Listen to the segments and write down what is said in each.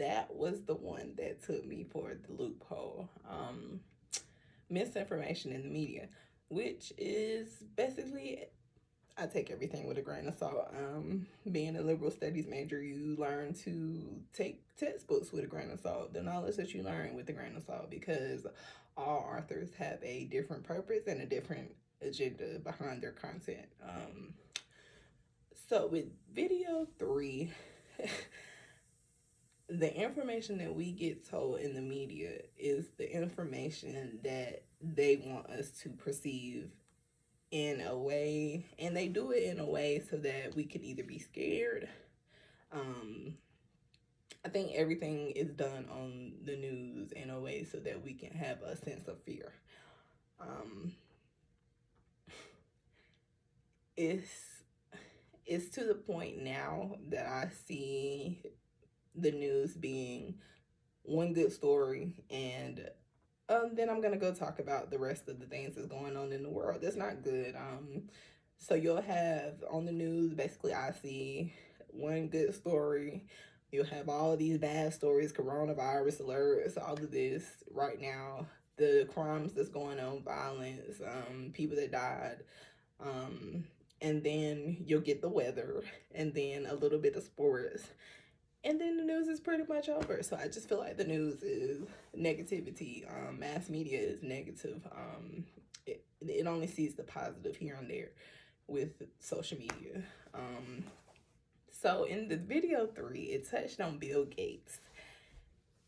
that was the one that took me for the loophole. Misinformation in the media, which is basically, I take everything with a grain of salt. Being a liberal studies major, you learn to take textbooks with a grain of salt, the knowledge that you learn with a grain of salt, because all authors have a different purpose and a different agenda behind their content. So with video three, the information that we get told in the media is the information that they want us to perceive in a way, and they do it in a way so that we can either be scared. um I think everything is done on the news in a way so that we can have a sense of fear. um it's it's to the point now that I see the news being one good story, and then I'm gonna go talk about the rest of the things that's going on in the world that's not good. So you'll have on the news, basically, I see one good story. You'll have all of these bad stories, coronavirus alerts, all of this right now, the crimes that's going on, violence, people that died. And then you'll get the weather, and then a little bit of sports, and then the news is pretty much over. So I just feel like the news is negativity. Mass media is negative. It only sees the positive here and there with social media. So in the video three, it touched on Bill Gates,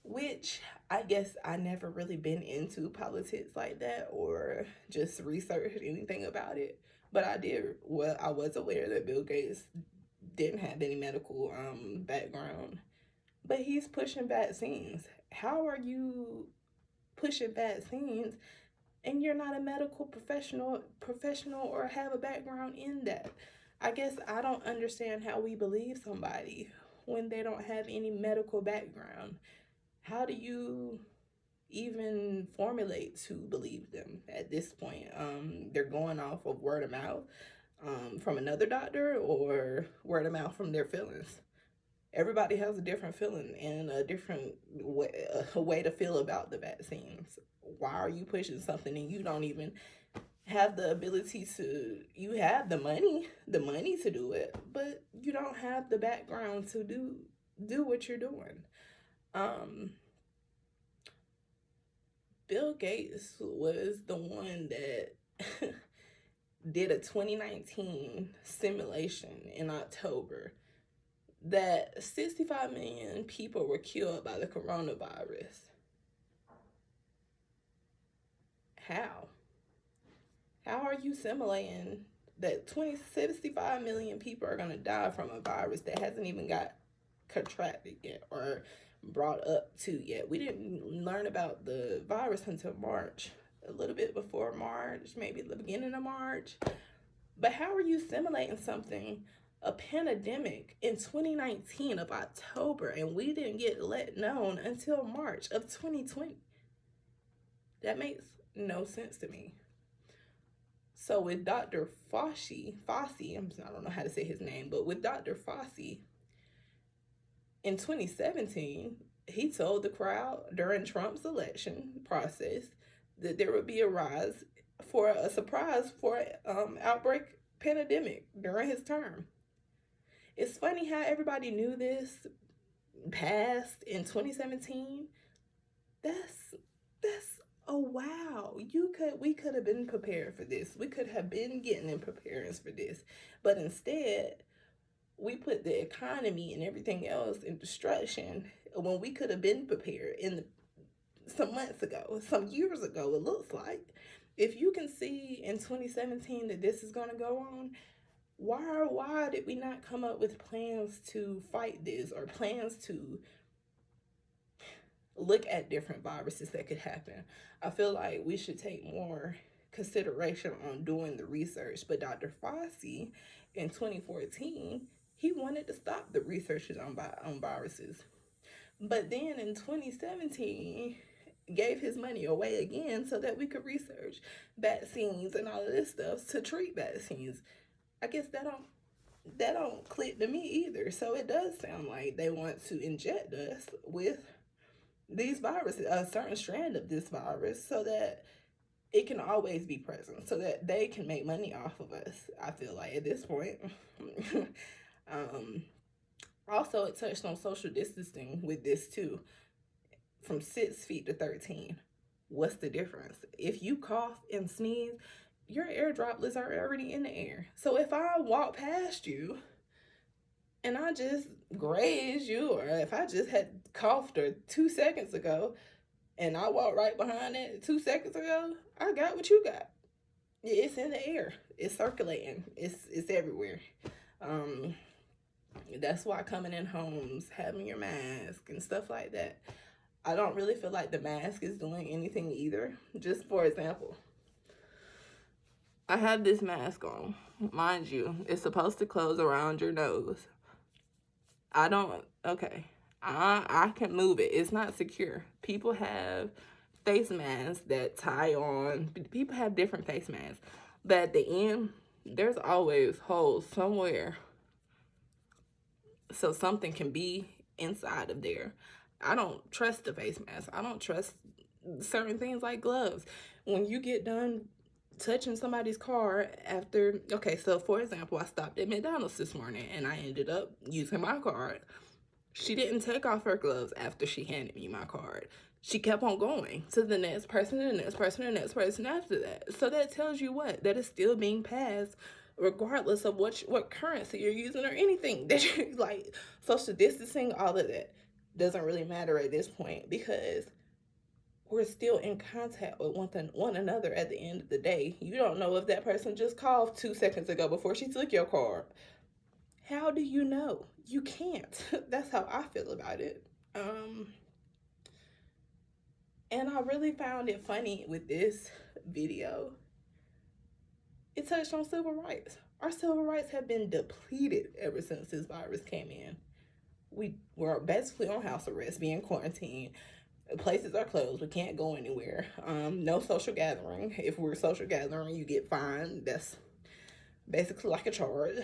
which I guess I never really been into politics like that or just researched anything about it. But I did, well, I was aware that Bill Gates didn't have any medical background, but he's pushing vaccines. How are you pushing vaccines and you're not a medical professional or have a background in that? I guess I don't understand how we believe somebody when they don't have any medical background. How do you even formulate to believe them at this point? They're going off of word of mouth from another doctor, or word of mouth from their feelings. Everybody has a different feeling and a way to feel about the vaccines. Why are you pushing something and you don't even have the ability to? You have the money to do it, but you don't have the background to do what you're doing. Um, Bill Gates was the one that did a 2019 simulation in October that 65 million people were killed by the coronavirus. How? How are you simulating that 65 million people are going to die from a virus that hasn't even got contracted yet or brought up to yet? We didn't learn about the virus until March, a little bit before March, maybe the beginning of March. But how are you simulating something, a pandemic, in 2019 of October, and we didn't get let known until March of 2020? That makes no sense to me. So with Dr. Fauci, I don't know how to say his name, but with Dr. Fauci, in 2017, he told the crowd during Trump's election process that there would be a rise for a surprise for outbreak pandemic during his term. It's funny how everybody knew this passed in 2017. That's oh wow. We could have been prepared for this. We could have been getting in preparedness for this. But instead, we put the economy and everything else in destruction when we could have been prepared some months ago, some years ago, it looks like. If you can see in 2017 that this is going to go on, why did we not come up with plans to fight this, or plans to look at different viruses that could happen? I feel like we should take more consideration on doing the research. But Dr. Fauci in 2014, he wanted to stop the researches on viruses. But then in 2017, gave his money away again so that we could research vaccines and all of this stuff to treat vaccines. I guess that don't that don't click to me either. So it does sound like they want to inject us with these viruses, a certain strand of this virus, so that it can always be present, so that they can make money off of us. I feel like at this point. um, Also, it touched on social distancing with this too, from 6 feet to 13. What's the difference? If you cough and sneeze, your air droplets are already in the air. So if I walk past you and I just graze you, or if I just had coughed or 2 seconds ago and I walk right behind it 2 seconds ago, I got what you got. It's in the air. It's circulating. It's everywhere. Um, that's why coming in homes, having your mask and stuff like that. I don't really feel like the mask is doing anything either. Just for example, I have this mask on. Mind you, it's supposed to close around your nose. I don't, okay. I can move it. It's not secure. People have face masks that tie on. People have different face masks. But at the end, there's always holes somewhere. So something can be inside of there. I don't trust the face mask. I don't trust certain things like gloves. When you get done touching somebody's car after, okay, so for example, I stopped at McDonald's this morning and I ended up using my card. She didn't take off her gloves after she handed me my card. She kept on going to the next person, the next person, the next person after that. So that tells you what? That is still being passed regardless of what currency you're using or anything that you're like. Social distancing, all of that doesn't really matter at this point, because we're still in contact with one another at the end of the day. You don't know if that person just coughed 2 seconds ago before she took your card. How do you know? You can't. That's how I feel about it. And I really found it funny with this video. It touched on civil rights. Our civil rights have been depleted ever since this virus came in. We were basically on house arrest, being quarantined. Places are closed. We can't go anywhere. No social gathering. If we're social gathering, you get fined. That's basically like a charge.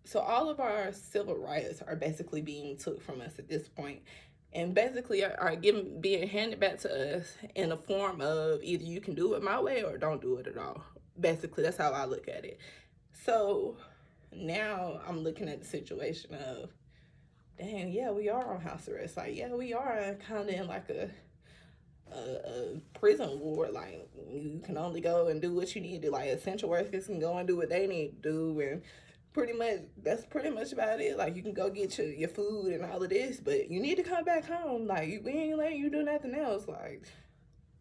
So all of our civil rights are basically being took from us at this point, and basically are being handed back to us in the form of either you can do it my way or don't do it at all. Basically, that's how I look at it. So now I'm looking at the situation of, dang, yeah, we are on house arrest. Like, yeah, we are kind of in like a prison ward. Like, you can only go and do what you need to. Like, essential workers can go and do what they need to do, and pretty much that's pretty much about it. Like, you can go get your food and all of this, but you need to come back home. Like, we ain't letting you do nothing else. Like,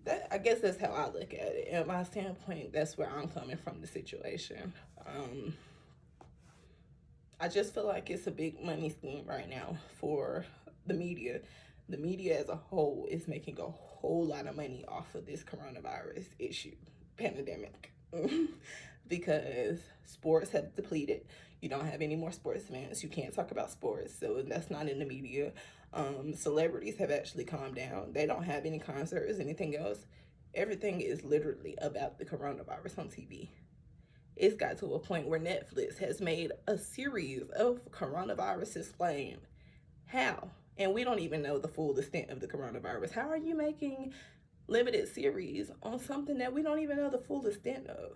that, I guess that's how I look at it. And my standpoint, that's where I'm coming from the situation. I just feel like it's a big money scheme right now for the media. The media as a whole is making a whole lot of money off of this coronavirus issue, pandemic, because sports have depleted. You don't have any more sports events. You can't talk about sports, so that's not in the media. Celebrities have actually calmed down. They don't have any concerts, anything else. Everything is literally about the coronavirus on TV. It's got to a point where Netflix has made a series of coronavirus explained. How? And we don't even know the full extent of the coronavirus. How are you making limited series on something that we don't even know the full extent of?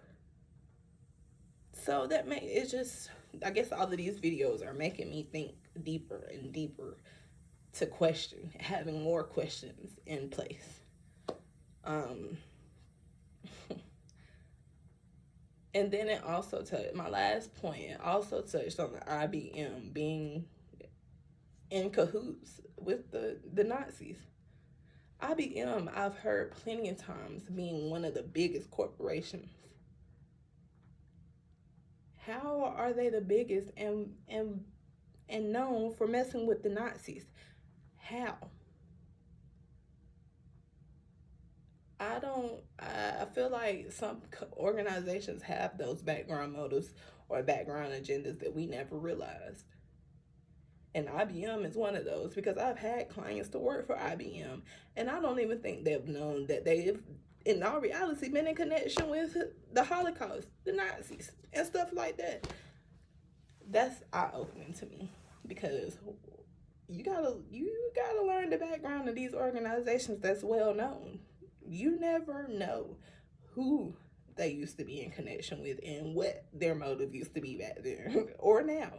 So it's just, I guess all of these videos are making me think deeper and deeper, to question, having more questions in place. And then it also touched, my last point, it also touched on the IBM being in cahoots with the Nazis. IBM, I've heard plenty of times, being one of the biggest corporations. How are they the biggest and known for messing with the Nazis? How? I feel like some organizations have those background motives or background agendas that we never realized. And IBM is one of those, because I've had clients to work for IBM, and I don't even think they've known that they've, in all reality, been in connection with the Holocaust, the Nazis, and stuff like that. That's eye-opening to me, because you gotta learn the background of these organizations that's well known. You never know who they used to be in connection with and what their motive used to be back then or now.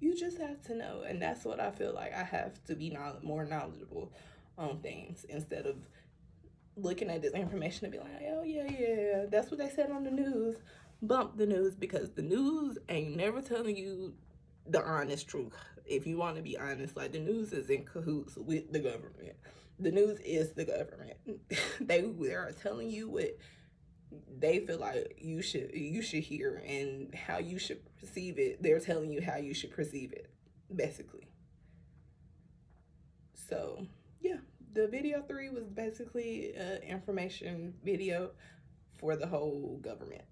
You just have to know, and that's what I feel like. I have to be more knowledgeable on things instead of looking at this information and be like, oh yeah, that's what they said on the news. Bump the news, because the news ain't never telling you the honest truth. If you want to be honest, like, the news is in cahoots with the government. The news is the government. they are telling you what they feel like you should hear and how you should perceive it. They're telling you how you should perceive it, basically. So yeah, the video 3 was basically an information video for the whole government.